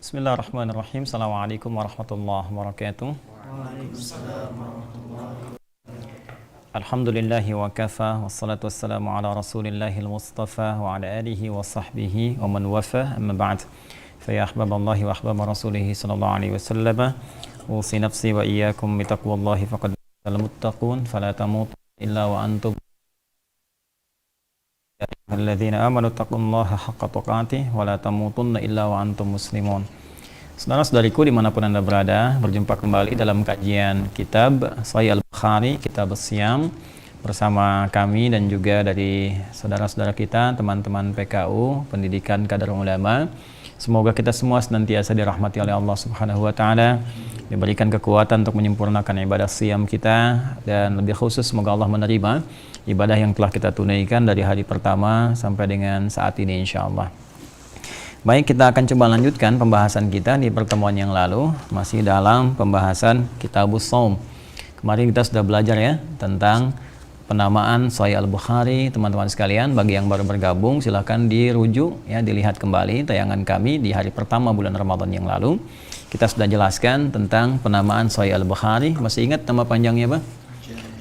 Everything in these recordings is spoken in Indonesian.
Bismillahirrahmanirrahim. Assalamualaikum warahmatullahi wabarakatuh. Waalaikumsalam warahmatullahi wabarakatuh. Alhamdulillahi wa kafa, wassalatu wassalamu ala rasulillahil mustafa wa ala alihi wa sahbihi wa man wafa, amma ba'd. Fa ya ahbaballahi wa ahbaba rasulihi sallallahu alaihi wasallam, usi nafsi wa iyyakum bi taqwallahi faqad fatal muttaqun fala tamutunna illa wa antum alladzina amanu taqullaha haqqa tuqatih wa la tamutunna illa wa antum muslimun. Saudara-saudariku dimanapun Anda berada, berjumpa kembali dalam kajian kitab Sahih Al-Bukhari, Kitab As-Siyam, bersama kami dan juga dari saudara-saudara kita, teman-teman PKU, Pendidikan Kadar Ulama. Semoga kita semua senantiasa dirahmati oleh Allah Subhanahu wa taala, diberikan kekuatan untuk menyempurnakan ibadah siyam kita, dan lebih khusus semoga Allah menerima ibadah yang telah kita tunaikan dari hari pertama sampai dengan saat ini insyaallah. Baik, kita akan coba lanjutkan pembahasan kita di pertemuan yang lalu, masih dalam pembahasan Kitabus Shaum. Kemarin kita sudah belajar ya tentang penamaan Sahih Al-Bukhari. Teman-teman sekalian, bagi yang baru bergabung silahkan dirujuk ya, dilihat kembali tayangan kami di hari pertama bulan Ramadan yang lalu. Kita sudah jelaskan tentang penamaan Sahih Al-Bukhari. Masih ingat nama panjangnya apa?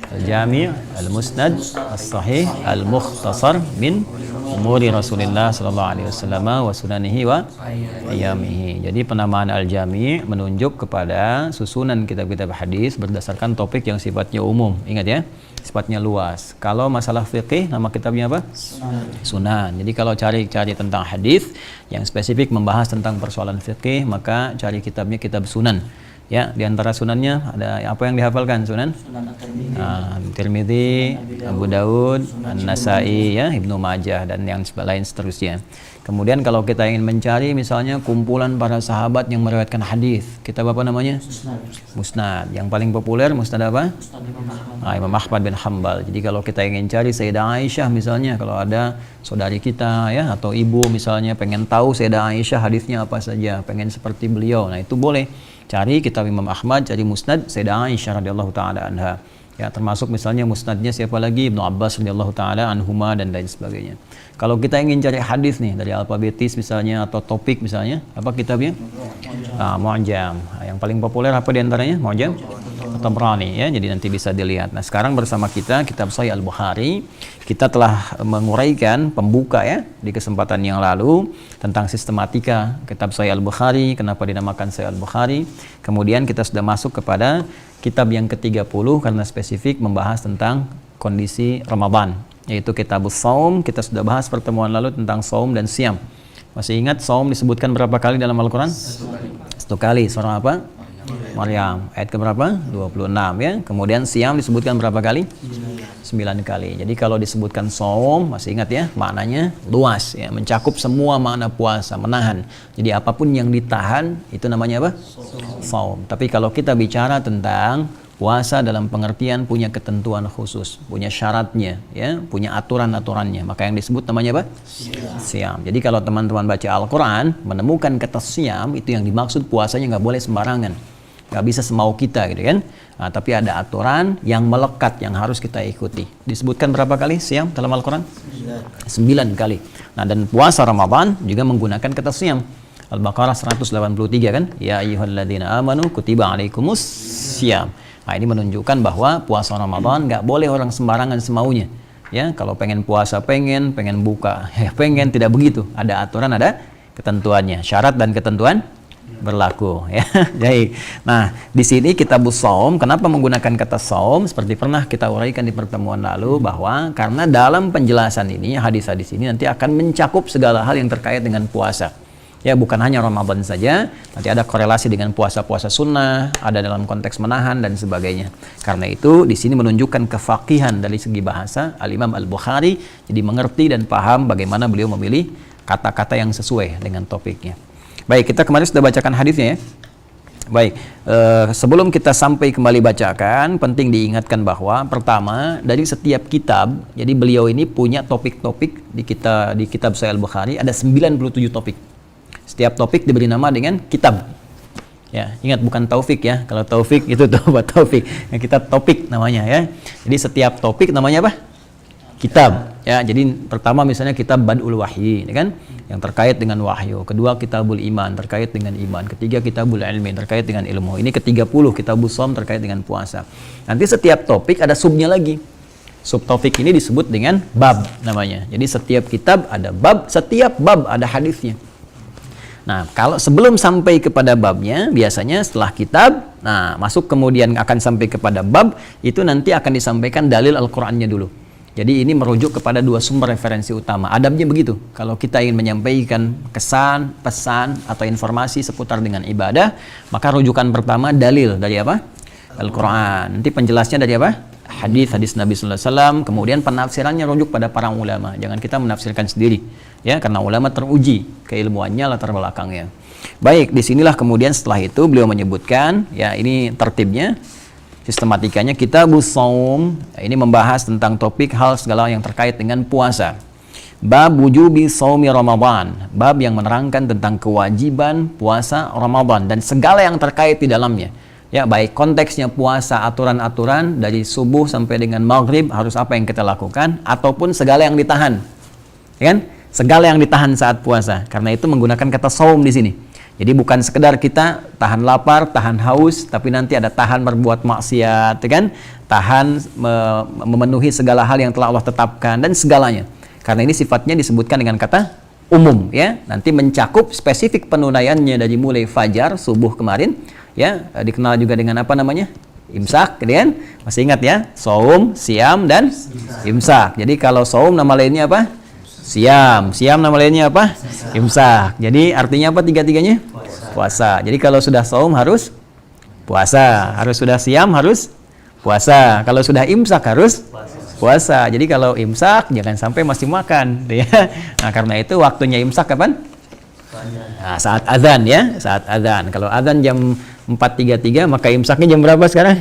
Al-Jami', Al-Musnad, As-Sahih, Al-Mukhtasar min Umuri Rasulullah sallallahu alaihi wasallam wa sunanihi wa ayyamihi. Jadi penamaan Al-Jami' menunjuk kepada susunan kitab-kitab hadis berdasarkan topik yang sifatnya umum. Ingat ya, sifatnya luas. Kalau masalah fikih, nama kitabnya apa? Sunan. Jadi kalau cari tentang hadis yang spesifik membahas tentang persoalan fikih, maka cari kitabnya kitab Sunan. Ya, di antara sunannya ada apa yang dihafalkan? Sunan Tirmidzi, Abu Daud, An-Nasai, ya, Ibnu Majah, dan yang lain seterusnya. Kemudian kalau kita ingin mencari misalnya kumpulan para sahabat yang meriwayatkan hadis, kitab apa namanya? Musnad. Yang paling populer Musnad apa? Imam Ahmad bin Hanbal. Jadi kalau kita ingin cari Sayyidah Aisyah misalnya, kalau ada saudari kita ya atau ibu misalnya pengen tahu Sayyidah Aisyah hadisnya apa saja, pengen seperti beliau, nah itu boleh cari kitab Imam Ahmad, cari Musnad Sayyidah Aisyah radhiyallahu taala anha. Ya, termasuk misalnya musnadnya siapa lagi? Ibnu Abbas radhiyallahu taala anhuma dan lain sebagainya. Kalau kita ingin cari hadis nih dari alfabetis misalnya atau topik misalnya, apa kitabnya? Mu'jam. Yang paling populer apa di antaranya? Mu'jam Tabrani ya. Jadi nanti bisa dilihat. Nah, sekarang bersama kita kitab Sahih Al-Bukhari. Kita telah menguraikan pembuka ya di kesempatan yang lalu tentang sistematika kitab Sahih Al-Bukhari, kenapa dinamakan Sahih Al-Bukhari. Kemudian kita sudah masuk kepada kitab yang ke-30 karena spesifik membahas tentang kondisi Ramadan, yaitu Kitabus Shaum. Kita sudah bahas pertemuan lalu tentang Shaum dan Siyam. Masih ingat Shaum disebutkan berapa kali dalam Al-Quran? Satu kali. Surah apa? Maryam. Ayat ke berapa? 26 ya. Kemudian Siyam disebutkan berapa kali? 9 kali. Jadi kalau disebutkan Shaum, masih ingat ya, maknanya luas ya, mencakup semua makna puasa, menahan. Jadi apapun yang ditahan itu namanya apa? Shaum. Tapi kalau kita bicara tentang puasa dalam pengertian punya ketentuan khusus, punya syaratnya ya, punya aturan-aturannya, maka yang disebut namanya apa? Siyam. Jadi kalau teman-teman baca Al-Quran menemukan kata Siyam, itu yang dimaksud puasanya nggak boleh sembarangan, nggak bisa semau kita gitu kan. Nah, tapi ada aturan yang melekat yang harus kita ikuti. Disebutkan berapa kali Siyam dalam Al-Quran? 9 kali. Nah, dan puasa Ramadan juga menggunakan kata Siyam. Al-Baqarah 183 kan? Ya ayyuhalladzina amanu kutiba alaikumus Siyam. Nah, ini menunjukkan bahwa puasa Ramadan nggak boleh orang sembarangan semaunya. Ya, kalau pengen puasa pengen buka ya pengen, tidak begitu. Ada aturan, ada ketentuannya, syarat dan ketentuan berlaku ya. Jadi, nah di sini Kitabus Shaum, kenapa menggunakan kata Shaum? Seperti pernah kita uraikan di pertemuan lalu bahwa karena dalam penjelasan ini hadis-hadis ini nanti akan mencakup segala hal yang terkait dengan puasa. Ya, bukan hanya Ramadan saja, nanti ada korelasi dengan puasa-puasa sunnah, ada dalam konteks menahan dan sebagainya. Karena itu di sini menunjukkan kefaqihan dari segi bahasa Al-Imam Al-Bukhari, jadi mengerti dan paham bagaimana beliau memilih kata-kata yang sesuai dengan topiknya. Baik, kita kemarin sudah bacakan hadisnya ya. Baik, sebelum kita sampai kembali bacakan, penting diingatkan bahwa pertama dari setiap kitab, jadi beliau ini punya topik-topik di kitab Sahih Al-Bukhari ada 97 topik. Setiap topik diberi nama dengan kitab. Ya, ingat bukan taufik ya. Kalau taufik itu buat taufik. Yang kita topik namanya ya. Jadi setiap topik namanya apa? kitab. Ya, jadi pertama misalnya kitab Badul Wahyi, ya kan? Yang terkait dengan wahyu. Kedua kitabul iman, terkait dengan iman. Ketiga kitabul ilmi, terkait dengan ilmu. Ini ke-30 kitabul shaum, terkait dengan puasa. Nanti setiap topik ada subnya lagi. Subtopik ini disebut dengan bab namanya. Jadi setiap kitab ada bab, setiap bab ada hadisnya. Nah, kalau sebelum sampai kepada babnya, biasanya setelah kitab, nah masuk kemudian akan sampai kepada bab, itu nanti akan disampaikan dalil Al-Qur'annya dulu. Jadi ini merujuk kepada dua sumber referensi utama. Adabnya begitu. Kalau kita ingin menyampaikan kesan, pesan, atau informasi seputar dengan ibadah, maka rujukan pertama dalil dari apa? Al-Quran. Nanti penjelasnya dari apa? Hadis Nabi Sallallahu Alaihi Wasallam. Kemudian penafsirannya rujuk pada para ulama. Jangan kita menafsirkan sendiri, ya, karena ulama teruji keilmuannya, latar belakangnya. Baik, disinilah kemudian setelah itu beliau menyebutkan, ya ini tertibnya. Sistematikanya Kitabus Shaum ini membahas tentang topik hal segala yang terkait dengan puasa. Bab wujubi shaumi Ramadan, bab yang menerangkan tentang kewajiban puasa Ramadan dan segala yang terkait di dalamnya. Ya, baik konteksnya puasa, aturan-aturan dari subuh sampai dengan maghrib harus apa yang kita lakukan, ataupun segala yang ditahan. Ya kan? Segala yang ditahan saat puasa. Karena itu menggunakan kata shaum di sini. Jadi bukan sekedar kita tahan lapar, tahan haus, tapi nanti ada tahan berbuat maksiat, kan? Tahan memenuhi segala hal yang telah Allah tetapkan dan segalanya. Karena ini sifatnya disebutkan dengan kata umum, ya. Nanti mencakup spesifik penunaiannya dari mulai fajar subuh kemarin, ya, dikenal juga dengan apa namanya? Imsak, kan? Masih ingat ya? Shaum, siam dan imsak. Jadi kalau shaum nama lainnya apa? Siam nama lainnya apa? Imsak. Jadi artinya apa tiga-tiganya? Puasa. Jadi kalau sudah shaum harus puasa, harus sudah siam harus puasa, kalau sudah imsak harus puasa. Jadi kalau imsak jangan sampai masih makan, ya. Nah, karena itu waktunya imsak kapan? Nah, saat azan, ya, saat azan. Kalau azan jam 4.33, maka imsaknya jam berapa sekarang?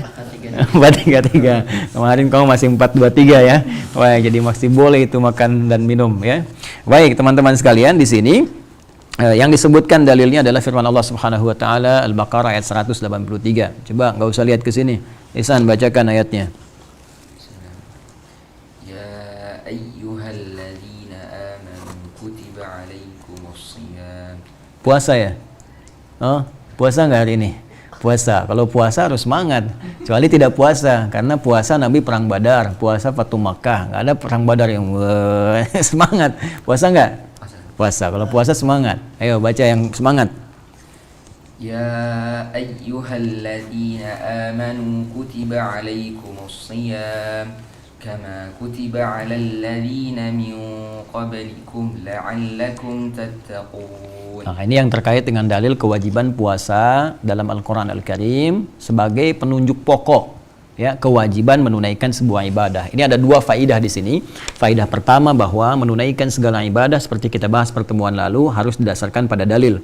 4.33. Kemarin kamu masih 4.23 ya. Wah, jadi masih boleh itu makan dan minum, ya. Baik, teman-teman sekalian, di sini yang disebutkan dalilnya adalah firman Allah Subhanahu wa taala Al-Baqarah ayat 183. Coba enggak usah lihat ke sini. Ihsan bacakan ayatnya. Ya ayyuhalladzina amanu kutiba alaikumusshiyam. Puasa ya? Oh, puasa enggak hari ini? Puasa. Kalau puasa harus semangat. Kecuali tidak puasa, karena puasa Nabi perang Badar, puasa Fatu Makkah, nggak ada perang Badar yang semangat. Puasa nggak? Puasa. Kalau puasa semangat. Ayo baca yang semangat. Ya ayyuhalladzina amanu kutiba alaikumusshiyam kama kutiba alal ladzina min qablikum la'allakum tattaqun. Nah, ini yang terkait dengan dalil kewajiban puasa dalam Al-Quran Al-Karim sebagai penunjuk pokok, ya, kewajiban menunaikan sebuah ibadah. Ini ada dua faidah di sini. Faidah pertama bahwa menunaikan segala ibadah seperti kita bahas pertemuan lalu harus didasarkan pada dalil.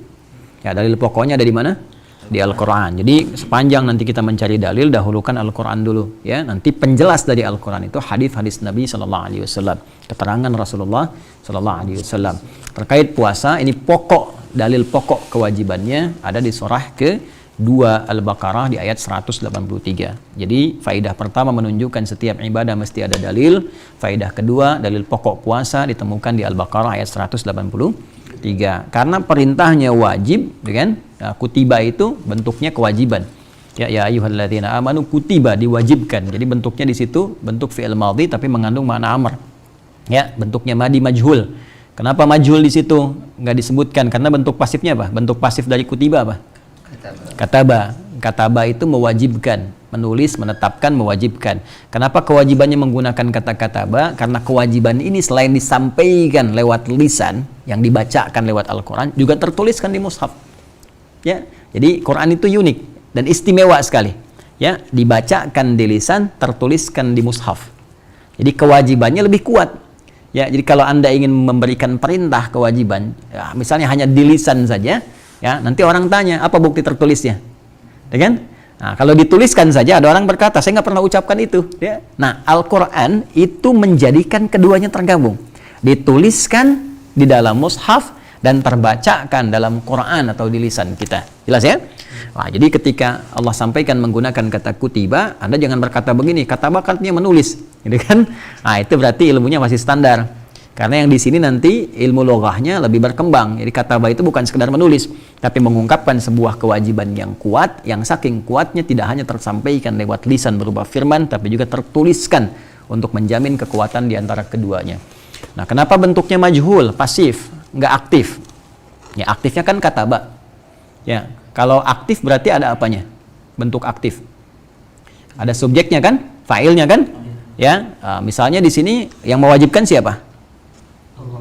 Ya, dalil pokoknya ada di mana? Di Al-Quran. Jadi sepanjang nanti kita mencari dalil, dahulukan Al-Quran dulu, ya. Nanti penjelas dari Al-Quran itu hadis-hadis Nabi Sallallahu Alaihi Wasallam, keterangan Rasulullah Sallallahu Alaihi Wasallam terkait puasa. Ini pokok, dalil pokok kewajibannya ada di surah ke-2 Al-Baqarah di ayat 183. Jadi faidah pertama menunjukkan setiap ibadah mesti ada dalil. Faidah kedua, dalil pokok puasa ditemukan di Al-Baqarah ayat 183. Karena perintahnya wajib, kan? Nah, kutiba itu bentuknya kewajiban. Ya ayyuhalladzina amanu kutiba, diwajibkan. Jadi bentuknya di situ bentuk fi'il madhi tapi mengandung makna amr. Ya, bentuknya madi majhul. Kenapa majhul di situ? Nggak disebutkan karena bentuk pasifnya apa? Bentuk pasif dari kutiba apa? Kataba. Kataba itu mewajibkan, menulis, menetapkan, mewajibkan. Kenapa kewajibannya menggunakan kata kataba? Karena kewajiban ini selain disampaikan lewat lisan, yang dibacakan lewat Al-Quran, juga tertuliskan di mushaf. Ya, jadi Quran itu unik dan istimewa sekali. Ya, dibacakan di lisan, tertuliskan di mushaf. Jadi kewajibannya lebih kuat. Ya, jadi kalau Anda ingin memberikan perintah kewajiban, ya, misalnya hanya di lisan saja, ya, nanti orang tanya, apa bukti tertulisnya? Ya kan? Nah, kalau dituliskan saja ada orang berkata, saya nggak pernah ucapkan itu. Ya. Nah, Al-Quran itu menjadikan keduanya tergabung. Dituliskan di dalam mushaf dan terbacakan dalam Quran atau di lisan kita. Jelas ya? Nah, jadi ketika Allah sampaikan menggunakan kata kutiba, Anda jangan berkata begini, kata artinya menulis, gitu kan? Nah, itu berarti ilmunya masih standar. Karena yang di sini nanti ilmu loghahnya lebih berkembang. Jadi kataba itu bukan sekedar menulis, tapi mengungkapkan sebuah kewajiban yang kuat, yang saking kuatnya tidak hanya tersampaikan lewat lisan berupa firman, tapi juga tertuliskan untuk menjamin kekuatan di antara keduanya. Nah, kenapa bentuknya majhul, pasif, nggak aktif? Ya, aktifnya kan kataba. Ya, kalau aktif berarti ada apanya? Bentuk aktif. Ada subjeknya kan? Fa'ilnya kan? Ya, misalnya di sini yang mewajibkan siapa?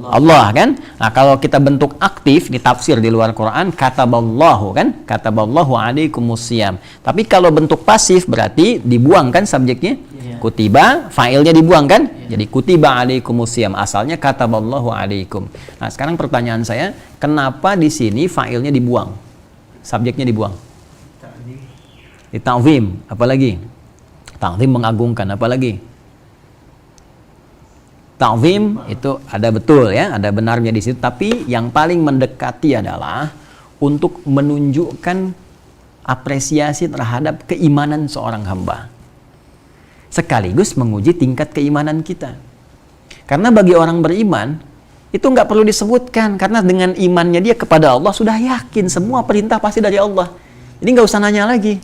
Allah kan? Nah, kalau kita bentuk aktif di tafsir di luar Quran, kataballahu kan? Kataballahu alaikumusiyam. Tapi kalau bentuk pasif berarti dibuang kan subjeknya? Kutiba, fa'ilnya dibuang kan? Jadi kutiba alaikumusiyam, asalnya kataballahu alaikum. Nah, sekarang pertanyaan saya, kenapa di sini fa'ilnya dibuang? Subjeknya dibuang? Ta'zim, apalagi? Ta'zim mengagungkan, apalagi? Ta'zim itu ada betul ya, ada benarnya di situ, tapi yang paling mendekati adalah untuk menunjukkan apresiasi terhadap keimanan seorang hamba. Sekaligus menguji tingkat keimanan kita. Karena bagi orang beriman, itu nggak perlu disebutkan, karena dengan imannya dia kepada Allah sudah yakin semua perintah pasti dari Allah. Jadi nggak usah nanya lagi.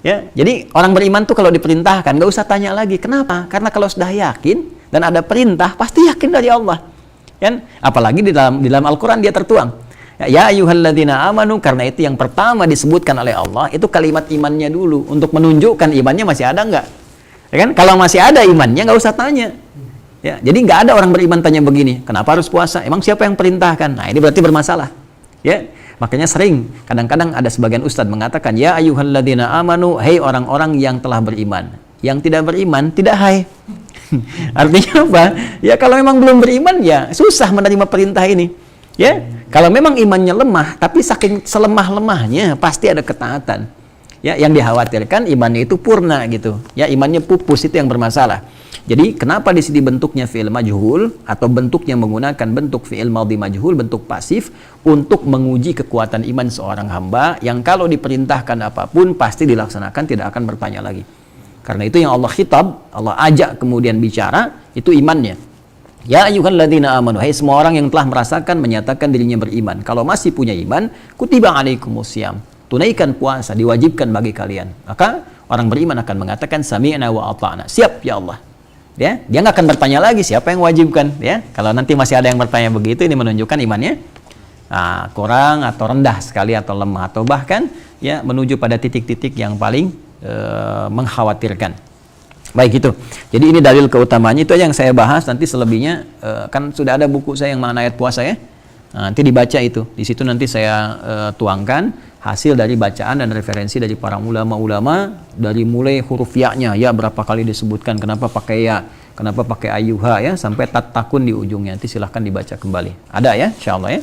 Ya, jadi orang beriman tuh kalau diperintahkan nggak usah tanya lagi. Kenapa? Karena kalau sudah yakin dan ada perintah pasti yakin dari Allah. Kan? Apalagi di dalam Al-Qur'an dia tertuang. Ya ayyuhalladzina amanu, karena itu yang pertama disebutkan oleh Allah itu kalimat imannya dulu untuk menunjukkan imannya masih ada nggak. Ya kan? Kalau masih ada imannya nggak usah tanya. Ya, jadi nggak ada orang beriman tanya begini, kenapa harus puasa? Emang siapa yang perintahkan? Nah, ini berarti bermasalah. Ya. Makanya sering, kadang-kadang ada sebagian ustadz mengatakan, ya ayyuhalladzina amanu, hei orang-orang yang telah beriman. Yang tidak beriman, tidak hai. Artinya apa? Ya kalau memang belum beriman, ya susah menerima perintah ini. Ya, kalau memang imannya lemah, tapi saking selemah-lemahnya, pasti ada ketaatan. Ya, yang dikhawatirkan imannya itu purna gitu. Ya, imannya pupus, itu yang bermasalah. Jadi kenapa di sini bentuknya fi'il majhul atau bentuknya menggunakan bentuk fi'il madhi majhul, bentuk pasif untuk menguji kekuatan iman seorang hamba yang kalau diperintahkan apapun pasti dilaksanakan, tidak akan bertanya lagi. Karena itu yang Allah khitab, Allah ajak kemudian bicara, itu imannya. Ya ayyuhalladzina amanu, hai semua orang yang telah merasakan menyatakan dirinya beriman. Kalau masih punya iman, kutiba alaikumusiyam, tunaikan puasa, diwajibkan bagi kalian. Maka orang beriman akan mengatakan sami'na wa ata'na, siap ya Allah. Ya, dia nggak akan bertanya lagi siapa yang wajibkan. Ya, kalau nanti masih ada yang bertanya begitu, ini menunjukkan imannya kurang atau rendah sekali atau lemah atau bahkan ya menuju pada titik-titik yang paling mengkhawatirkan. Baik itu. Jadi ini dalil keutamanya, itu yang saya bahas. Nanti selebihnya kan sudah ada buku saya yang mana ayat puasa ya. Nanti dibaca itu. Di situ nanti saya tuangkan hasil dari bacaan dan referensi dari para ulama-ulama, dari mulai huruf ya-nya, ya berapa kali disebutkan, kenapa pakai ya, kenapa pakai ayyuha ya, sampai tatakun di ujungnya. Nanti silahkan dibaca kembali. Ada ya, insyaallah ya.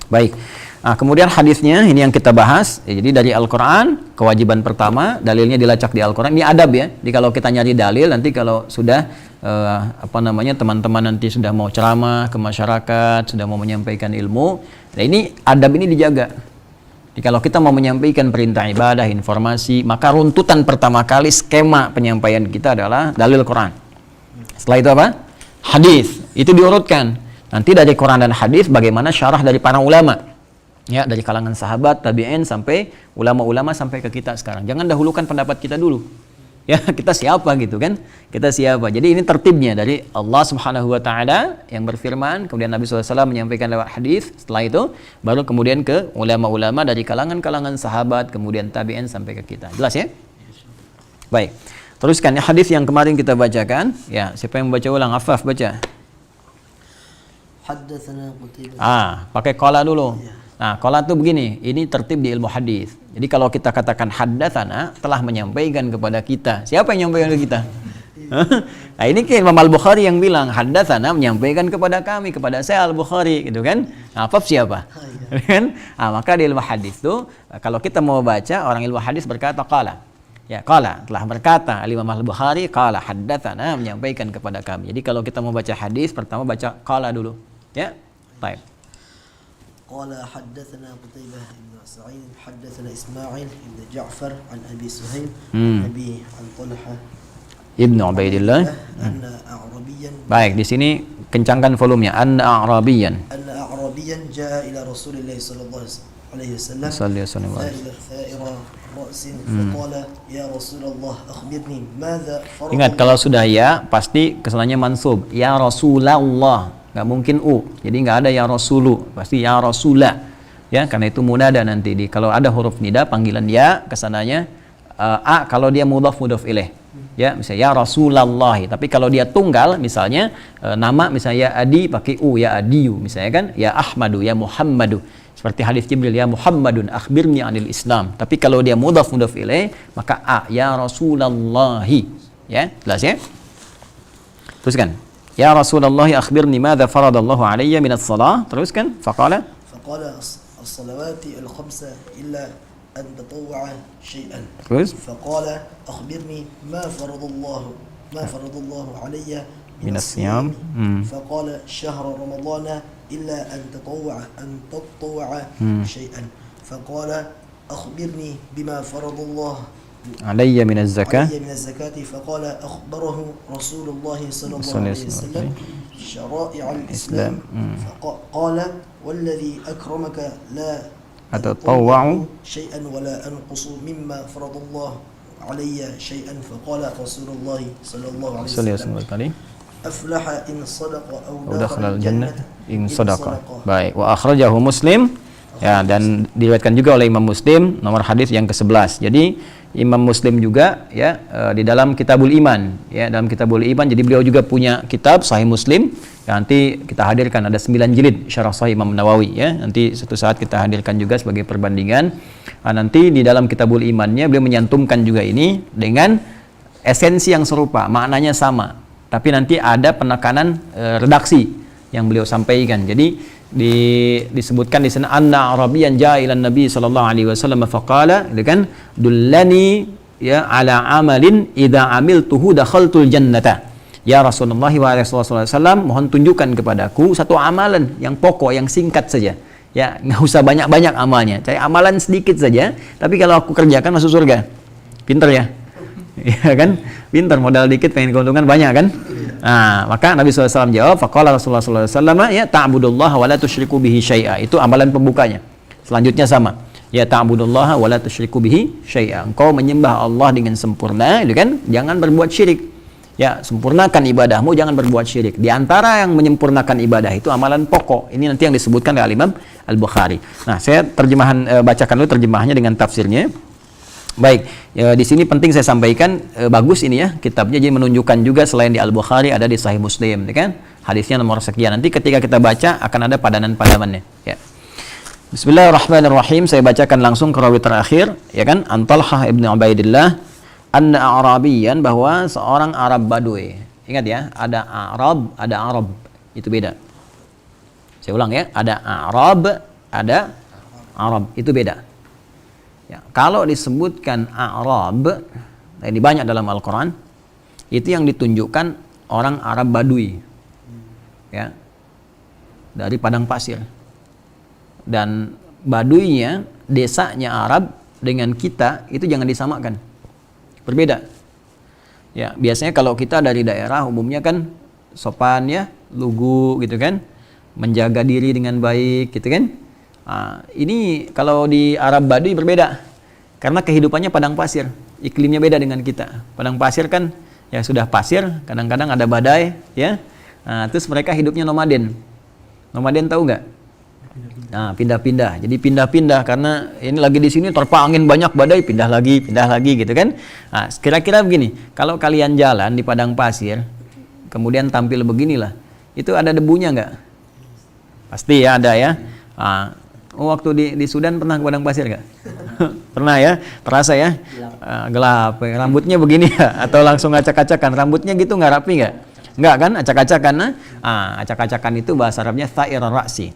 Baik. Nah, kemudian hadisnya ini yang kita bahas. Ya, jadi dari Al-Qur'an, kewajiban pertama, dalilnya dilacak di Al-Qur'an. Ini adab ya. Jadi kalau kita nyari dalil, nanti kalau sudah teman-teman nanti sudah mau ceramah ke masyarakat, sudah mau menyampaikan ilmu, nah ini adab ini dijaga. Jadi kalau kita mau menyampaikan perintah ibadah, informasi, maka runtutan pertama kali skema penyampaian kita adalah dalil Quran. Setelah itu apa? Hadis. Itu diurutkan. Nanti dari Quran dan hadis bagaimana syarah dari para ulama. Ya, dari kalangan sahabat, tabi'in sampai ulama-ulama sampai ke kita sekarang. Jangan dahulukan pendapat kita dulu. Ya, kita siapa gitu kan? Kita siapa? Jadi ini tertibnya dari Allah Subhanahu wa taala yang berfirman, kemudian Nabi SAW menyampaikan lewat hadis, setelah itu baru kemudian ke ulama-ulama dari kalangan-kalangan sahabat, kemudian tabi'in sampai ke kita. Jelas ya? Baik. Teruskan ya hadis yang kemarin kita bacakan. Ya, siapa yang membaca ulang? Affaf baca. Haddatsana Qutaibah. Pakai qala dulu. Nah, qala itu begini, ini tertib di ilmu hadis. Jadi kalau kita katakan haddatsana, telah menyampaikan kepada kita. Siapa yang menyampaikan ke kita? Nah, ini kan Imam Al-Bukhari yang bilang haddatsana, menyampaikan kepada kami, kepada saya Al-Bukhari gitu kan. Nah, Affaf siapa? Kan? Nah, maka di ilmu hadis itu kalau kita mau baca, orang ilmu hadis berkata qala. Ya, qala telah berkata Imam Al-Bukhari, qala haddatsana, menyampaikan kepada kami. Jadi kalau kita mau baca hadis, pertama baca qala dulu. Ya. Baik. قال حدثنا قتيبة بن سعيد حدثنا إسماعيل بن جعفر عن أبي سهيل عن أبي عن طلحة Ibnu Ubaidillah. أن أعرابيا Baik, di sini kencangkan volumenya. Anna a'rabiyan. أن أعرابيا جاء إلى رسول الله صلى الله عليه وسلم Sallallahu alaihi wasallam. ثائر رأس فقال يا رسول الله أخبرني ماذا فرض Ingat kalau sudah ya pasti kesannya mansub. Ya Rasulullah, nggak mungkin Jadi nggak ada ya Rasulu, pasti ya Rasulah. Ya, karena itu munada nanti kalau ada huruf nida panggilan ya kesananya kalau dia mudhaf ilaih. Ya, misalnya ya Rasulullah. Tapi kalau dia tunggal misalnya nama misalnya ya Adi pakai ya Adiyu misalnya kan, ya Ahmadu, ya Muhammadu. Seperti hadis Jibril, ya Muhammadun akhbirni anil Islam. Tapi kalau dia mudhaf ilaih maka ya Rasulullah. Ya, jelas ya? Teruskan. Ya Rasulullah akhbirni madza faradallahu alayya minas salah. Teruskan. Faqala الصلوات الخمسة إلا أن تطوع شيئا terus فقال أخبرني ما فرض الله علي من الصيام فقال شهر رمضان إلا أن تطوع شيئا فقال أخبرني بما فرض الله alayya minaz zakah. علي من الزكاة فقال أخبره رسول الله صلى الله عليه وسلم شرائع الإسلام فقال والذي أكرمك لا أتطوع شيئا ولا أنقص مما فرض الله علي شيئا فقال رسول الله صلى الله عليه وسلم أفلح إن صدق أو دخل الجنة إن صدق. Baik, wa akhrajahu Muslim. Ya, dan diriwayatkan juga oleh Imam Muslim nomor hadis yang ke-11. Jadi Imam Muslim juga ya di dalam Kitabul Iman ya, dalam Kitabul Iman. Jadi beliau juga punya kitab Sahih Muslim. Ya, nanti kita hadirkan ada 9 jilid syarah Sahih Imam Nawawi ya. Nanti suatu saat kita hadirkan juga sebagai perbandingan. Nanti di dalam Kitabul Imannya beliau menyantumkan juga ini dengan esensi yang serupa, maknanya sama. Tapi nanti ada penekanan redaksi yang beliau sampaikan. Jadi disebutkan di sana anna arabiyan jaa ila nabi sallallahu alaihi wasallam faqala, itu kan dullani ya ala amalin idza amiltuhu dakhaltul jannata. Ya Rasulullah wa Rasulullah sallallahu mohon tunjukkan kepadaku satu amalan yang pokok, yang singkat saja. Ya, nggak usah banyak-banyak amalnya. Cari amalan sedikit saja, tapi kalau aku kerjakan masuk surga. Pinter ya? Ya kan? Pinter, modal dikit pengen keuntungan banyak kan? Nah, maka Nabi SAW jawab, faqala Rasulullah SAW, ya ta'budullaha wa la tusyriku bihi syai'a. Itu amalan pembukanya. Selanjutnya sama. Ya ta'budullaha wa la tusyriku bihi syai'a. Engkau menyembah Allah dengan sempurna, itu kan? Jangan berbuat syirik. Ya, sempurnakan ibadahmu, jangan berbuat syirik. Di antara yang menyempurnakan ibadah itu amalan pokok. Ini nanti yang disebutkan oleh Imam Al-Bukhari. Nah, saya bacakan dulu terjemahannya dengan tafsirnya. Baik, di sini penting saya sampaikan, bagus ini ya kitabnya, jadi menunjukkan juga selain di Al-Bukhari ada di Sahih Muslim, ya kan? Hadisnya nomor sekian. Nanti ketika kita baca akan ada padanan-padamannya, ya. Bismillahirrahmanirrahim. Saya bacakan langsung ke rawi terakhir, ya kan? An Talhah ibn Ubaidillah anna Arabiyan, bahwa seorang Arab Badui. Ingat ya, ada Arab, itu beda. Saya ulang ya, ada Arab, ada Arab, itu beda. Ya, kalau disebutkan Arab, ini banyak dalam Al-Quran, itu yang ditunjukkan orang Arab Badui, ya, dari padang pasir. Dan Baduinya, desanya Arab dengan kita itu jangan disamakan, berbeda. Ya, biasanya kalau kita dari daerah umumnya kan sopan ya, lugu gitu kan, menjaga diri dengan baik gitu kan. Nah, ini kalau di Arab Badui berbeda, karena kehidupannya padang pasir, iklimnya beda dengan kita. Padang pasir kan ya sudah pasir, kadang-kadang ada badai, ya. Nah, terus mereka hidupnya nomaden. Nomaden tahu nggak? Nah, pindah-pindah. Jadi pindah-pindah karena ini lagi di sini terpa angin banyak badai, pindah lagi gitu kan. Nah, kira-kira begini, kalau kalian jalan di padang pasir, kemudian tampil beginilah, itu ada debunya nggak? Pasti ya ada ya. Nah, waktu di Sudan pernah ke padang pasir nggak? Pernah ya, terasa ya, gelap. Rambutnya begini ya, atau langsung acak-acakan. Rambutnya gitu nggak rapi nggak? Nggak kan, acak-acakan. Acak-acakan itu bahasa Arabnya tha'ir ra'si.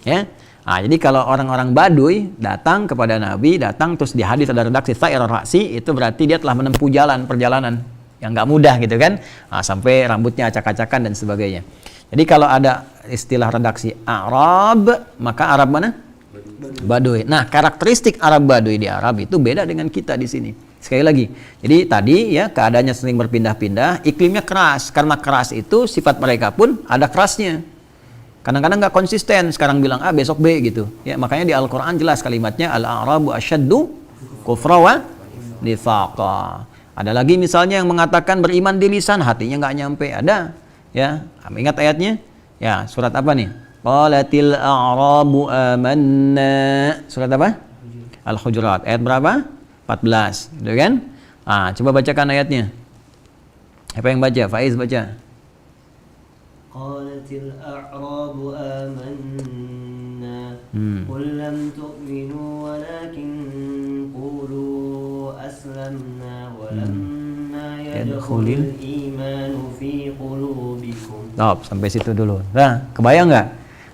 Ya, jadi kalau orang-orang Baduy datang kepada Nabi, terus di hadis ada redaksi tha'ir ra'si, itu berarti dia telah menempuh perjalanan yang nggak mudah gitu kan, sampai rambutnya acak-acakan dan sebagainya. Jadi kalau ada istilah redaksi Arab, maka Arab mana? Baduy. Nah, karakteristik Arab Baduy di Arab itu beda dengan kita di sini. Sekali lagi, jadi tadi ya keadaannya sering berpindah-pindah, iklimnya keras. Karena keras itu sifat mereka pun ada kerasnya. Kadang-kadang nggak konsisten, sekarang bilang A, besok B gitu. Ya, makanya di Al-Quran jelas kalimatnya Al-A'rabu asyaddu kufra wa nifaqa. Ada lagi misalnya yang mengatakan beriman di lisan, hatinya nggak nyampe. Ada. Ya, ingat ayatnya? Ya, surat apa nih? Qalatil a'rabu amanna. Surat apa? Al-Hujurat. Ayat berapa? 14. Gitu kan? Nah, coba bacakan ayatnya. Apa yang baca? Faiz baca. Qalatil a'rabu amanna. Qul lam tu'minu walakin qulu aslamna walamma yadkhulul imanu fi qulubikum. Sampai situ dulu. Nah, kebayang nggak?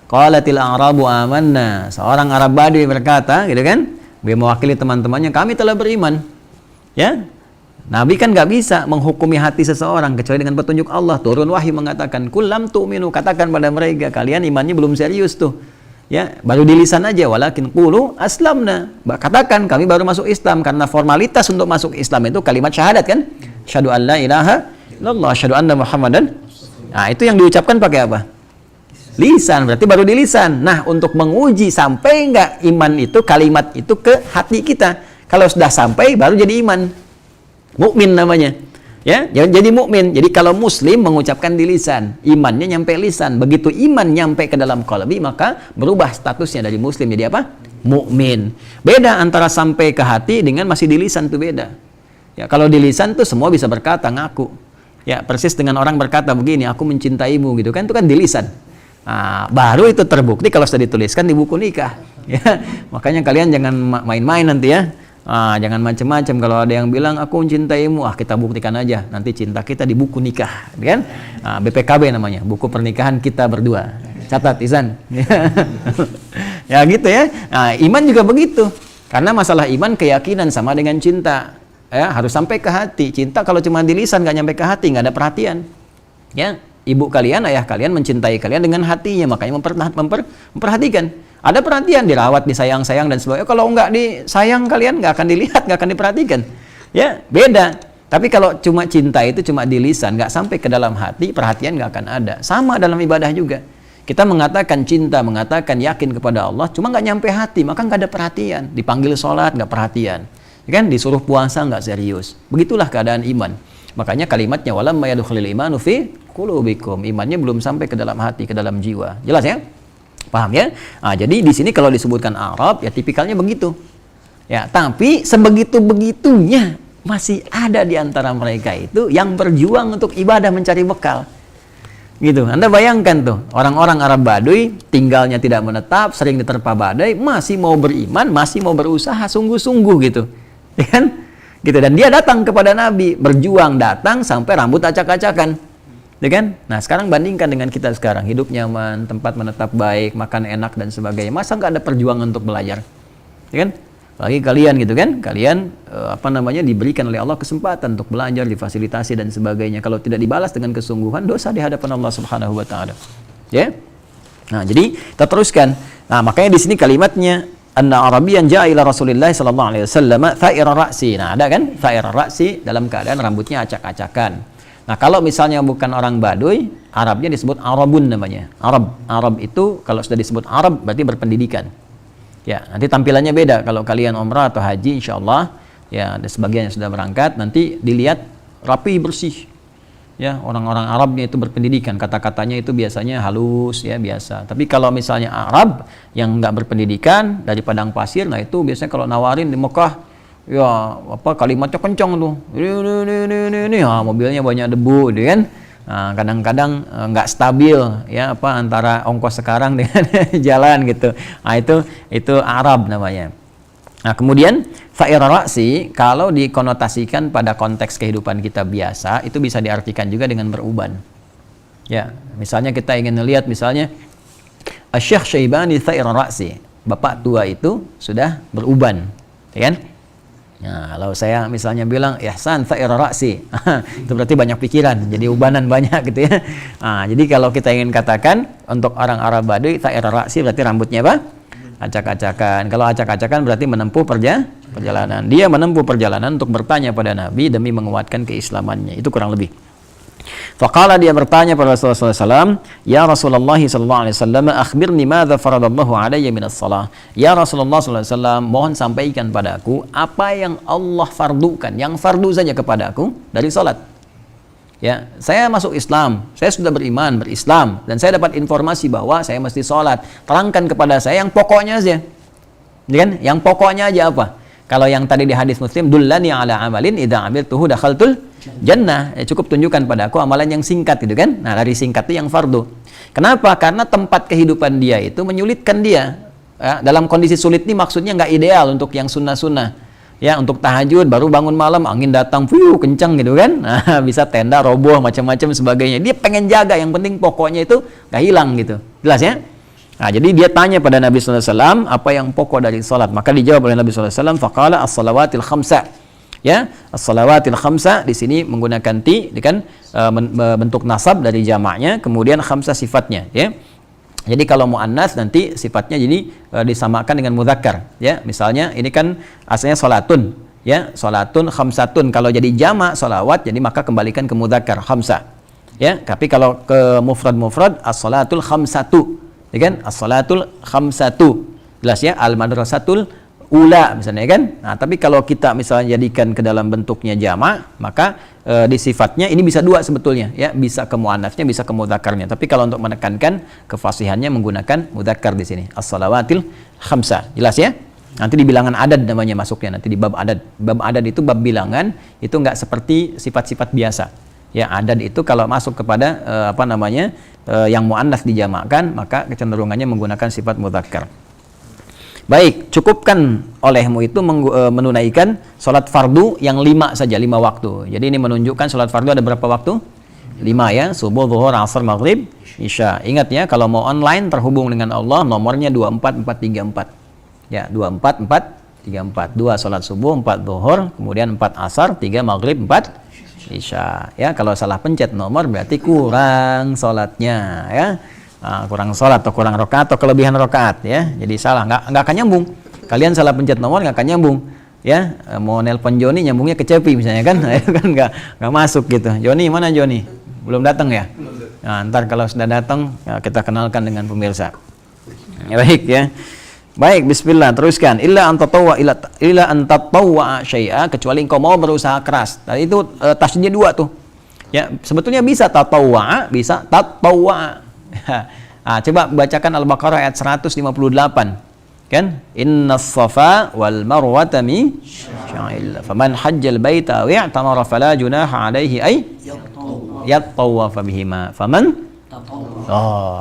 Qalatil a'rabu amanna. Seorang Arab Badui berkata, gitu kan? Dia mewakili teman-temannya, kami telah beriman. Ya, Nabi kan nggak bisa menghukumi hati seseorang kecuali dengan petunjuk Allah. Turun wahyu mengatakan, kulam tu'minu, katakan pada mereka, kalian imannya belum serius tuh. Ya, baru di lisan aja, walakin qulu aslamna. Katakan kami baru masuk Islam, karena formalitas untuk masuk Islam itu kalimat syahadat kan? Syahadu an la ilaha illallah, syahadu anna Muhammadan. Nah, itu yang diucapkan pakai apa? Lisan, berarti baru di lisan. Nah, untuk menguji sampai enggak iman itu, kalimat itu ke hati kita. Kalau sudah sampai, baru jadi iman. Mukmin namanya. Ya, jadi mukmin. Jadi kalau muslim mengucapkan di lisan, imannya nyampe lisan. Begitu iman nyampe ke dalam qalbi, maka berubah statusnya dari muslim jadi apa? Mukmin. Beda antara sampai ke hati dengan masih di lisan, itu beda. Ya, kalau di lisan tuh semua bisa berkata, ngaku. Ya, persis dengan orang berkata begini, aku mencintaimu gitu kan, itu kan di lisan. Nah, baru itu terbukti kalau sudah dituliskan di buku nikah. Ya, makanya kalian jangan main-main nanti ya. Jangan macam-macam. Kalau ada yang bilang aku mencintaimu, kita buktikan aja. Nanti cinta kita di buku nikah, kan? BPKB namanya, buku pernikahan kita berdua. Catat, Izan. Ya gitu ya. Nah, iman juga begitu. Karena masalah iman keyakinan sama dengan cinta. Ya, harus sampai ke hati. Cinta kalau cuma di lisan nggak nyampe ke hati, nggak ada perhatian. Ya. Ibu kalian, ayah kalian mencintai kalian dengan hatinya, makanya memperhatikan. Ada perhatian, dirawat, disayang-sayang dan sebagainya. Kalau nggak disayang kalian nggak akan dilihat, nggak akan diperhatikan. Ya, beda. Tapi kalau cuma cinta itu cuma di lisan, nggak sampai ke dalam hati, perhatian nggak akan ada. Sama dalam ibadah juga. Kita mengatakan cinta, mengatakan yakin kepada Allah, cuma nggak nyampe hati, maka nggak ada perhatian. Dipanggil sholat nggak perhatian, kan? Disuruh puasa nggak serius. Begitulah keadaan iman. Makanya kalimatnya walamma yadkhulul imanu fi qulubikum. Imannya belum sampai ke dalam hati, ke dalam jiwa. Jelas ya? Paham ya? Nah, jadi di sini kalau disebutkan Arab ya tipikalnya begitu. Ya, tapi sebegitu-begitunya masih ada di antara mereka itu yang berjuang untuk ibadah mencari bekal. Gitu. Anda bayangkan tuh, orang-orang Arab Baduy tinggalnya tidak menetap, sering diterpa badai, masih mau beriman, masih mau berusaha sungguh-sungguh gitu. Ya kan? Gitu, dan dia datang kepada Nabi, berjuang datang sampai rambut acak-acakan, ya kan? Nah, sekarang bandingkan dengan kita sekarang, hidup nyaman, tempat menetap baik, makan enak dan sebagainya. Masa nggak ada perjuangan untuk belajar, ya kan? Lagi kalian gitu kan, kalian diberikan oleh Allah kesempatan untuk belajar, difasilitasi dan sebagainya. Kalau tidak dibalas dengan kesungguhan, dosa di hadapan Allah Subhanahu Wa Taala, ya. Nah, jadi kita teruskan. Nah, makanya di sini kalimatnya anna Arabiyan ja'a ila Rasulillah sallallahu alaihi wasallam tha'ira ra'si. Nah, ada kan? Tha'ira ra'si dalam keadaan rambutnya acak-acakan. Nah, kalau misalnya bukan orang Baduy, Arabnya disebut Arabun namanya. Arab itu kalau sudah disebut Arab berarti berpendidikan. Ya, nanti tampilannya beda kalau kalian umrah atau haji insyaallah. Ya, ada sebagian yang sudah berangkat, nanti dilihat rapi bersih. Ya, orang-orang Arabnya itu berpendidikan, kata-katanya itu biasanya halus ya, biasa. Tapi kalau misalnya Arab yang nggak berpendidikan dari padang pasir, nah itu biasanya kalau nawarin di Mekah, ya kalimatnya kencang tuh, ini mobilnya banyak debu, gitu kan? Nah, kadang-kadang nggak stabil ya antara ongkos sekarang dengan jalan gitu. Nah itu Arab namanya. Nah, kemudian tha'ira ra'si kalau dikonotasikan pada konteks kehidupan kita biasa itu bisa diartikan juga dengan beruban. Ya, misalnya kita ingin melihat misalnya Asy-Syaikh Syaibani tha'ira ra'si, bapak tua itu sudah beruban, ya kan? Nah, kalau saya misalnya bilang ihsan tha'ira ra'si, itu berarti banyak pikiran, jadi ubanan banyak gitu ya. Nah, jadi kalau kita ingin katakan untuk orang Arab Baduy tha'ira ra'si berarti rambutnya apa? Acak-acakan. Kalau acak-acakan berarti menempuh perjalanan. Dia menempuh perjalanan untuk bertanya pada Nabi demi menguatkan keislamannya. Itu kurang lebih. Faqala, dia bertanya pada Rasulullah SAW, ya Rasulullah SAW, akhbirni madza faradallahu alayya minas salah. Ya Rasulullah SAW, mohon sampaikan padaku apa yang Allah fardukan, yang fardu saja kepadaku dari salat. Ya, saya masuk Islam, saya sudah beriman, berislam, dan saya dapat informasi bahwa saya mesti salat. Terangkan kepada saya yang pokoknya aja. Ya kan? Yang pokoknya aja apa? Kalau yang tadi di hadis Muslim, dullani ala amalin idza amiltuhu dakhaltul jannah, cukup tunjukkan padaku amalan yang singkat gitu kan. Nah, dari singkat itu yang fardu. Kenapa? Karena tempat kehidupan dia itu menyulitkan dia. Ya, dalam kondisi sulit ini maksudnya nggak ideal untuk yang sunnah-sunnah. Ya, untuk tahajud baru bangun malam angin datang, kencang gitu kan. Nah, bisa tenda roboh macam-macam sebagainya. Dia pengen jaga, yang penting pokoknya itu nggak hilang gitu. Jelas ya? Nah, jadi dia tanya pada Nabi SAW apa yang pokok dari salat. Maka dijawab oleh Nabi SAW, faqala as-salawatil khamsa. Ya, as-salawatil khamsa di sini menggunakan ti, kan bentuk nasab dari jamaknya, kemudian khamsa sifatnya, ya. Jadi kalau muannas nanti sifatnya jadi disamakan dengan mudzakkar, ya. Misalnya ini kan asalnya salatun, ya, salatun khamsatun. Kalau jadi jamak salawat, jadi maka kembalikan ke mudzakkar khamsa. Ya, tapi kalau ke mufrad as-salatul khamsatu, ya kan? As-salatul khamsatu. Jelas ya, al-madrasatul ula misalnya kan. Nah, tapi kalau kita misalnya jadikan ke dalam bentuknya jamak, maka di sifatnya ini bisa dua sebetulnya, ya, bisa ke muannasnya, bisa ke mudzakarnya. Tapi kalau untuk menekankan kefasihannya menggunakan mudzakar di sini. As-salawatil khamsa. Jelas ya? Nanti di bilangan adad namanya masuknya, nanti di bab adad. Bab adad itu bab bilangan, itu enggak seperti sifat-sifat biasa. Ya, adad itu kalau masuk kepada yang muannas dijamakkan, maka kecenderungannya menggunakan sifat mudzakkar. Baik, cukupkan olehmu itu menunaikan sholat fardu yang 5 saja, 5 waktu. Jadi ini menunjukkan sholat fardu ada berapa waktu? 5 ya, subuh, zuhur, asar, maghrib, isya. Ingat ya, kalau mau online terhubung dengan Allah, nomornya 24434. Ya, 24434. 2 sholat subuh, 4 zuhur, kemudian 4 asar, 3 maghrib, 4 isya. Ya, kalau salah pencet nomor berarti kurang sholatnya, ya. Kurang sholat atau kurang rakaat atau kelebihan rakaat, ya. Jadi salah, nggak akan nyambung. Kalian salah pencet nomor nggak akan nyambung, ya. Mau nelpon Joni nyambungnya ke Cepi misalnya kan, itu kan nggak masuk gitu. Joni mana Joni? Belum datang ya? Nah, ntar kalau sudah datang ya, kita kenalkan dengan pemirsa. Ya, baik ya. Baik, bismillah, teruskan. Illa antatawwa syai'a, kecuali engkau mau berusaha keras. Tadi itu tasydidnya 2 tuh. Ya, sebetulnya bisa tatawwa, bisa tatawwa. Coba bacakan Al-Baqarah ayat 158. Kan? Innas safa wal marwata min sya'illah. Faman hajjal baita wa i'tamara fala junaha alaihi ay yattawaf bihima. Faman